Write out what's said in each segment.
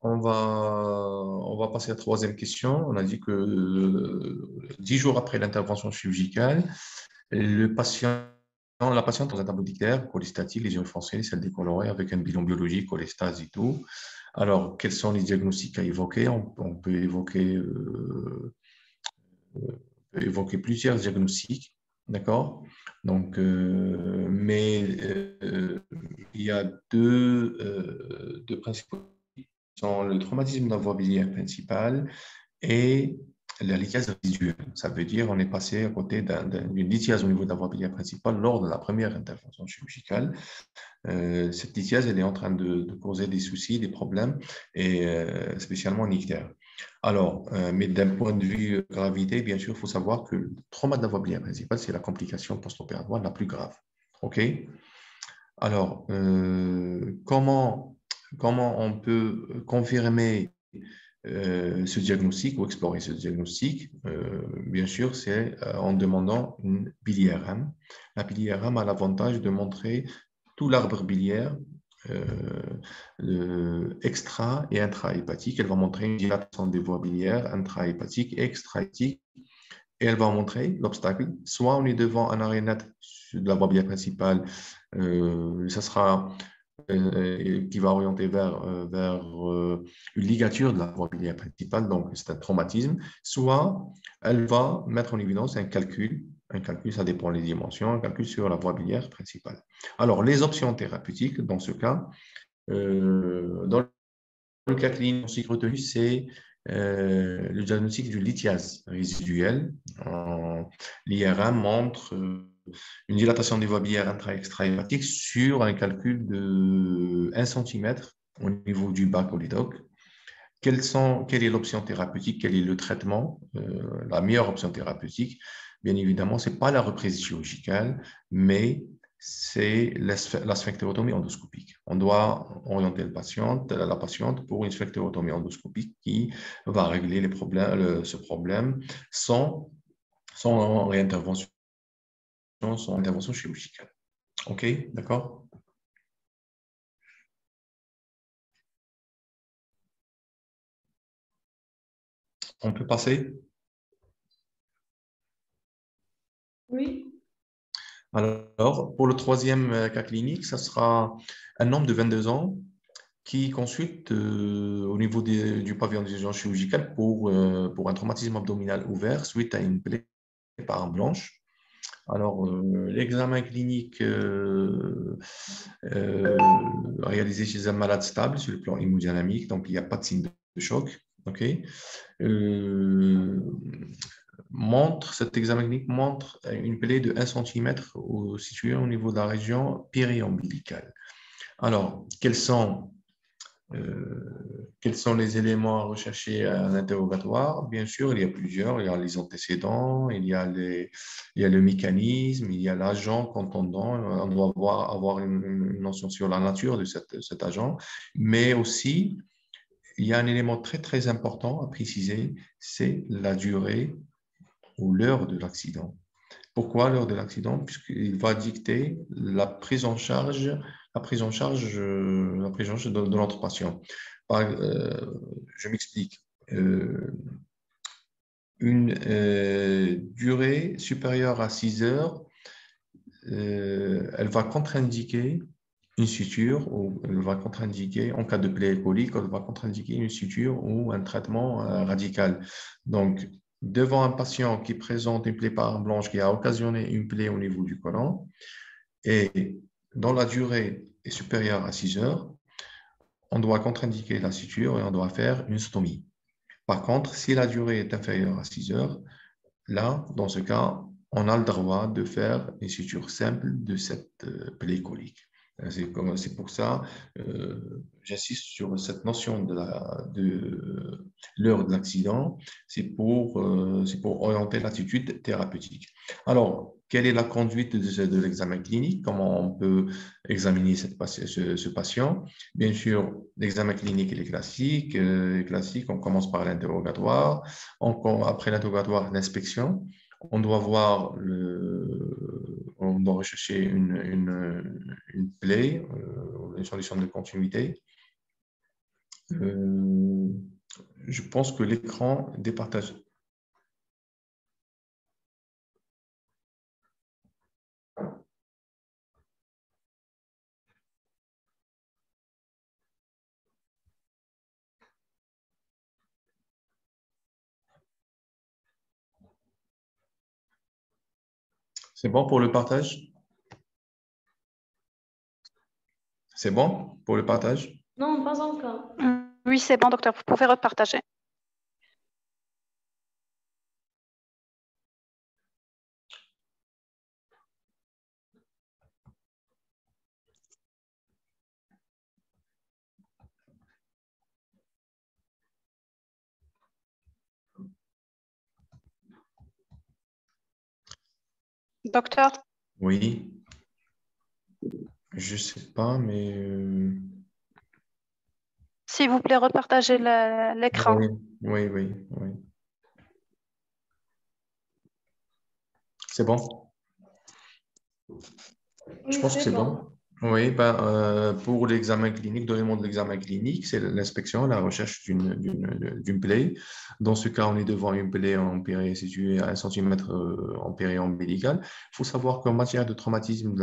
on va passer à la troisième question. On a dit que 10 jours après l'intervention chirurgicale, la patiente dans un tableau d'ictère, cholestatique, lésion foncée, celle décolorée avec un bilan biologique, cholestase et tout. Alors, quels sont les diagnostics à évoquer? On peut évoquer plusieurs diagnostics, d'accord? Donc, il y a deux principaux qui sont le traumatisme de la voie biliaire principale et la lithiase résiduelle. Ça veut dire qu'on est passé à côté d'une lithiase au niveau de la voie biliaire principale lors de la première intervention chirurgicale. Cette lithiase, elle est en train de causer des soucis, des problèmes, et spécialement en ictère. Alors, mais d'un point de vue gravité, bien sûr, il faut savoir que le trauma de la voie biliaire principale, c'est la complication post-opératoire la plus grave. OK? Alors, comment on peut confirmer ce diagnostic ou explorer ce diagnostic? Bien sûr, c'est en demandant une biliaire. La biliaire a l'avantage de montrer tout l'arbre biliaire extra- et intrahépatique. Elle va montrer une dilatation des voies biliaires intrahépatique et extrahépatique. Et elle va montrer l'obstacle. Soit on est devant un arrêt net de la voie biliaire principale, ça sera qui va orienter vers une ligature de la voie biliaire principale, donc c'est un traumatisme. Soit elle va mettre en évidence un calcul, ça dépend des dimensions, un calcul sur la voie biliaire principale. Alors, les options thérapeutiques, dans ce cas, dans le cas clinique retenu, c'est le diagnostic du lithiase résiduelle. L'IRM montre une dilatation des voies biliaires intra-extra-hépatiques sur un calcul de 1 cm au niveau du bas cholédoque. Quelle est l'option thérapeutique? Quel est le traitement? La meilleure option thérapeutique, bien évidemment, ce n'est pas la reprise chirurgicale, mais c'est la sphinctérotomie endoscopique. On doit orienter la patiente pour une sphinctérotomie endoscopique qui va régler ce problème sans réintervention, sans intervention chirurgicale. OK, d'accord? On peut passer? Oui. Alors, pour le troisième cas clinique, ça sera un homme de 22 ans qui consulte au niveau du pavillon d'urgence chirurgicale pour un traumatisme abdominal ouvert suite à une plaie par arme blanche. Alors, l'examen clinique réalisé chez un malade stable sur le plan hémodynamique, donc il n'y a pas de signe de choc. OK. Euh, Cet examen clinique montre une plaie de 1 cm située au niveau de la région périombilicale. Alors, quels sont les éléments à rechercher à un interrogatoire? Bien sûr, il y a plusieurs. Il y a les antécédents, il y a le mécanisme, il y a l'agent contondant. On doit avoir une notion sur la nature de cet agent. Mais aussi, il y a un élément très, très important à préciser, c'est la durée ou l'heure de l'accident. Pourquoi l'heure de l'accident? Puisqu'il va dicter la prise en charge de notre patient. Je m'explique. Une durée supérieure à 6 heures, elle va contre-indiquer une suture ou elle va contre-indiquer, en cas de plaie colique, elle va contre-indiquer une suture ou un traitement radical. Donc, devant un patient qui présente une plaie par blanche qui a occasionné une plaie au niveau du côlon et dont la durée est supérieure à 6 heures, on doit contre-indiquer la suture et on doit faire une stomie. Par contre, si la durée est inférieure à 6 heures, là, dans ce cas, on a le droit de faire une suture simple de cette plaie colique. C'est pour ça, j'insiste sur cette notion de l'heure de l'accident, c'est pour orienter l'attitude thérapeutique. Alors, quelle est la conduite de l'examen clinique? Comment on peut examiner ce patient? Bien sûr, l'examen clinique il est classique. On commence par l'interrogatoire. Après l'interrogatoire, l'inspection. On doit rechercher une plaie une solution de continuité. Je pense que l'écran départage. C'est bon pour le partage? C'est bon pour le partage? Non, pas encore. Oui, c'est bon, docteur. Vous pouvez repartager. Docteur, Oui, je sais pas, mais s'il vous plaît, repartagez l'écran. oui, oui, oui, oui. C'est bon? Je Oui, pense que c'est c'est bon. bon. Oui, pour l'examen clinique, donnement de l'examen clinique, c'est l'inspection, la recherche d'une plaie. Dans ce cas, on est devant une plaie en péri située à 1 cm en péri ombilical. Il faut savoir qu'en matière de traumatisme,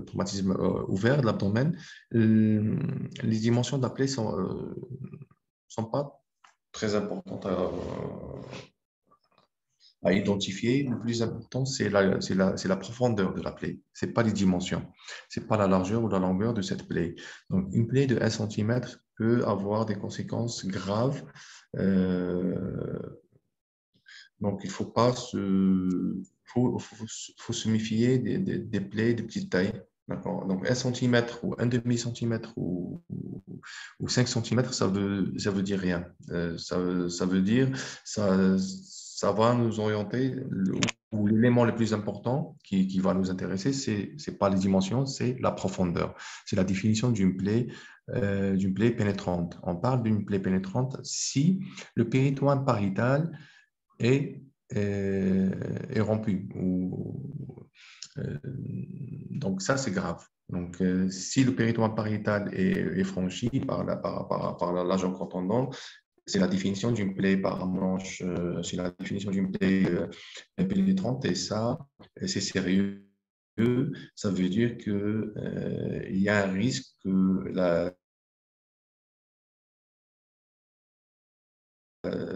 traumatisme ouvert de l'abdomen, les dimensions de la plaie sont pas très importantes à identifier. Le plus important, c'est la profondeur de la plaie. Ce n'est pas les dimensions. Ce n'est pas la largeur ou la longueur de cette plaie. Donc, une plaie de 1 cm peut avoir des conséquences graves. Donc, il faut se méfier des plaies de petite taille. D'accord. Donc, 1 cm ou un demi-centimètre ou 5 cm, ça veut dire rien. Ça veut dire, ça va nous orienter, ou l'élément le plus important qui va nous intéresser, c'est pas les dimensions, c'est la profondeur. C'est la définition d'une plaie pénétrante. On parle d'une plaie pénétrante si le péritoine pariétal est, est rompu. Donc, ça, c'est grave. Donc, si le péritoine pariétal est franchi par la largeur contondante, c'est la définition d'une plaie par manche, c'est la définition d'une plaie pénétrante, et ça, c'est sérieux. Ça veut dire que, il y a un risque que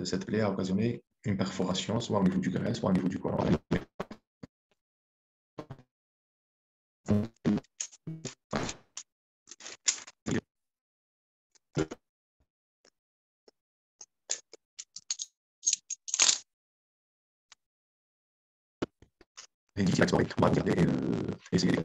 cette plaie a occasionné une perforation, soit au niveau du grêle, soit au niveau du côlon. Et on va regarder, essayer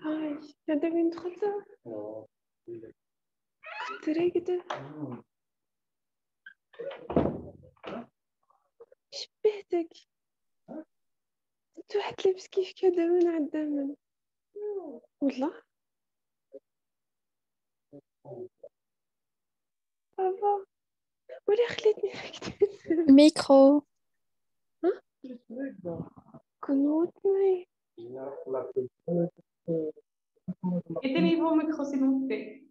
هاي هذا من خلصة ترى كده شبهتك انت واحد لابس كيف كذا من عدامن والله بابا ولا خليتني هكذا Micro. كنوتني Éteignez vos micros, s'il vous plaît.